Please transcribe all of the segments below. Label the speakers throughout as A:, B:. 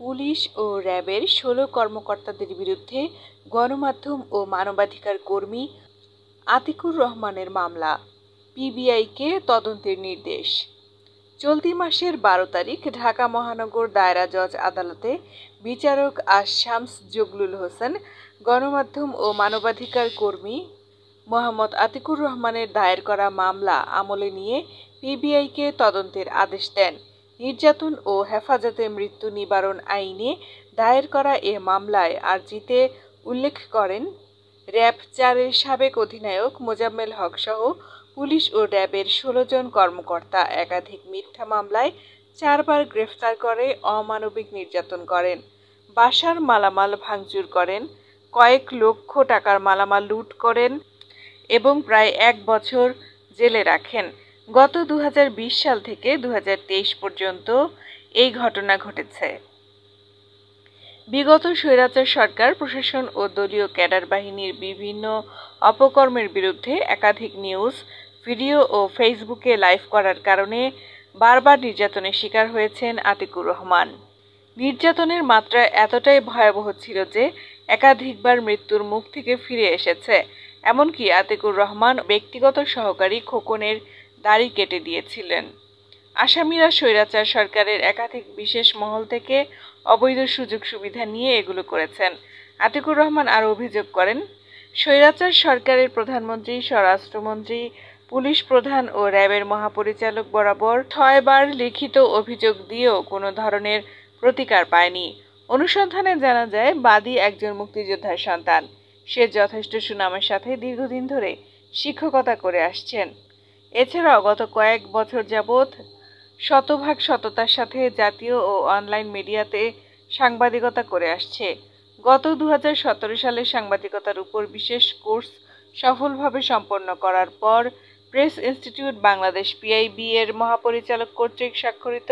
A: Police ও র্যাবের ১৬ কর্মকর্তাদের বিরুদ্ধে গণমাধ্যম ও মানবাধিকার কর্মী আতিকুর রহমানের মামলা, পিবিআইকে তদন্তের নির্দেশ। চলতি মাসের ১২ তারিখ ঢাকা মহানগর দায়রা জজ আদালতে বিচারক শামস জগলুল হোসেন গণমাধ্যম ও মানবাধিকার কর্মী মোহাম্মদ আতিকুর রহমানের দায়ের করা মামলা আমলে নিয়ে পিবিআইকে তদন্তের আদেশ দেন। নির্যাতন ও হেফাজতে মৃত্যু নিবারণ আইনে দায়ের করা এ মামলায় আর্জিতে উল্লেখ করেন, র্যাব-৪ এর সাবেক অধিনায়ক মোজাম্মেল হক সহ পুলিশ ও র্যাবের ১৬ জন কর্মকর্তা একাধিক মিথ্যা মামলায় ৪ বার গ্রেফতার করে অমানবিক নির্যাতন করেন, বাসার মালামাল ভাঙচুর করেন, কয়েক লক্ষ টাকার মালামাল লুট করেন এবং প্রায় ১ বছর জেলে রাখেন। গত ২০২০ সাল থেকে ২০২৩ পর্যন্ত এই ঘটনা ঘটেছে। বিগত স্বৈরাচার সরকার, প্রশাসন ও দলীয় ক্যাডার বাহিনীর বিভিন্ন অপকর্মের বিরুদ্ধে একাধিক নিউজ, ভিডিও ও ফেসবুকে লাইভ করার কারণে বারবার নির্যাতনের শিকার হয়েছেন আতিকুর রহমান। নির্যাতনের মাত্রা এতটাই ভয়াবহ ছিল যে একাধিকবার মৃত্যুর মুখ থেকে ফিরে এসেছে। এমনকি আতিকুর রহমান ব্যক্তিগত সহকারী খোকনের দাড়ি কেটে দিয়েছিলেন। আসামিরা স্বৈরাচার সরকারের একাধিক বিশেষ মহল থেকে অবৈধ সুযোগ সুবিধা নিয়ে এগুলো করেছেন। আতিকুর রহমান আরও অভিযোগ করেন, স্বৈরাচার সরকারের প্রধানমন্ত্রী, স্বরাষ্ট্রমন্ত্রী, পুলিশ প্রধান ও র্যাবের মহাপরিচালক বরাবর ৬ বার লিখিত অভিযোগ দিয়েও কোনো ধরনের প্রতিকার পায়নি। অনুসন্ধানে জানা যায়, বাদী একজন মুক্তিযোদ্ধার সন্তান। সে যথেষ্ট সুনামের সাথে দীর্ঘদিন ধরে শিক্ষকতা করে আসছেন। এছাড়াও গত কয়েক বছর যাবৎ শতভাগ সততার সাথে জাতীয় ও অনলাইন মিডিয়াতে সাংবাদিকতা করে আসছে। গত ২০১৭ সালে সাংবাদিকতার উপর বিশেষ কোর্স সফলভাবে সম্পন্ন করার পর প্রেস ইনস্টিটিউট বাংলাদেশ পিআইবি এর মহাপরিচালক কর্তৃক স্বাক্ষরিত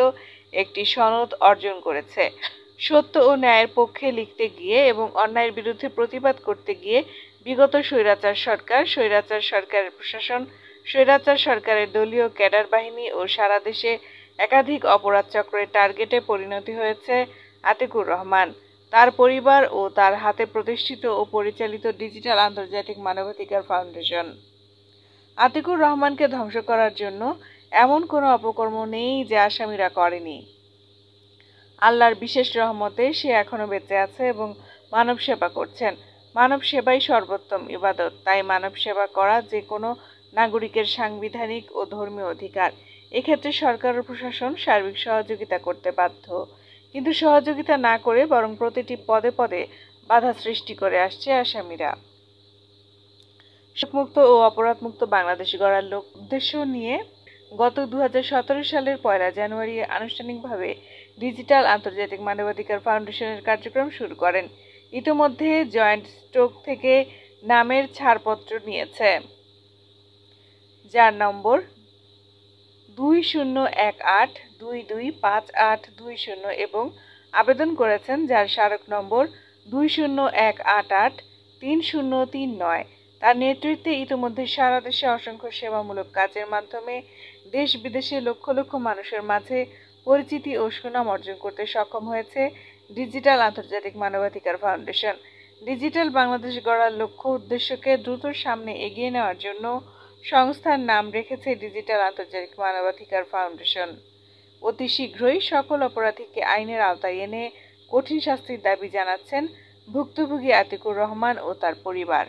A: একটি সনদ অর্জন করেছে। সত্য ও ন্যায়ের পক্ষে লিখতে গিয়ে এবং অন্যায়ের বিরুদ্ধে প্রতিবাদ করতে গিয়ে বিগত স্বৈরাচার সরকার, স্বৈরাচার সরকারের প্রশাসন, স্বৈরাচার সরকারের দলীয় ক্যাডার বাহিনী ও সারা দেশে একাধিক অপরাধ চক্রের টার্গেটে পরিণত হয়েছে আতিকুর রহমান, তার পরিবার ও তার হাতে প্রতিষ্ঠিত ও পরিচালিত ডিজিটাল আন্তর্জাতিক মানবাধিকার ফাউন্ডেশন। আতিকুর রহমানকে ধ্বংস করার জন্য এমন কোনো অপকর্ম নেই যা আসামিরা করেনি। আল্লাহর বিশেষ রহমতে সে এখনো বেঁচে আছে এবং মানব সেবা করছেন। মানব সেবাই সর্বোত্তম ইবাদত। তাই মানব সেবা করা যে কোনো নাগরিকের সাংবিধানিক ও ধর্মীয় অধিকার। এক্ষেত্রে সরকার ও প্রশাসন সার্বিক সহযোগিতা করতে বাধ্য। কিন্তু সহযোগিতা না করে বরং প্রতিটি পদে পদে বাধা সৃষ্টি করে আসছে আসামিরা। মুক্ত ও অপরাধমুক্ত বাংলাদেশ গড়ার উদ্দেশ্য নিয়ে গত ২০১৭ সালের ১ জানুয়ারি আনুষ্ঠানিকভাবে ডিজিটাল আন্তর্জাতিক মানবাধিকার ফাউন্ডেশনের কার্যক্রম শুরু করেন। ইতোমধ্যে জয়েন্ট স্টক থেকে নামের ছাড়পত্র নিয়েছে, যার নম্বর 2018225820 এবং আবেদন করেছেন যার স্মারক নম্বর 2018883039। তার নেতৃত্বে ইতোমধ্যে সারা দেশে অসংখ্য সেবামূলক কাজের মাধ্যমে দেশ বিদেশে লক্ষ লক্ষ মানুষের মাঝে পরিচিতি ও সুনাম অর্জন করতে সক্ষম হয়েছে ডিজিটাল আন্তর্জাতিক মানবাধিকার ফাউন্ডেশন। ডিজিটাল বাংলাদেশ গড়ার লক্ষ্য উদ্দেশ্যকে দ্রুত সামনে এগিয়ে নেওয়ার জন্য সংস্থার নাম রেখেছে ডিজিটাল আন্তর্জাতিক মানবাধিকার ফাউন্ডেশন। অতি শীঘ্রই সকল অপরাধীকে আইনের আওতায় এনে কঠিন শাস্তির দাবি জানাচ্ছেন ভুক্তভোগী আতিকুর রহমান ও তার পরিবার।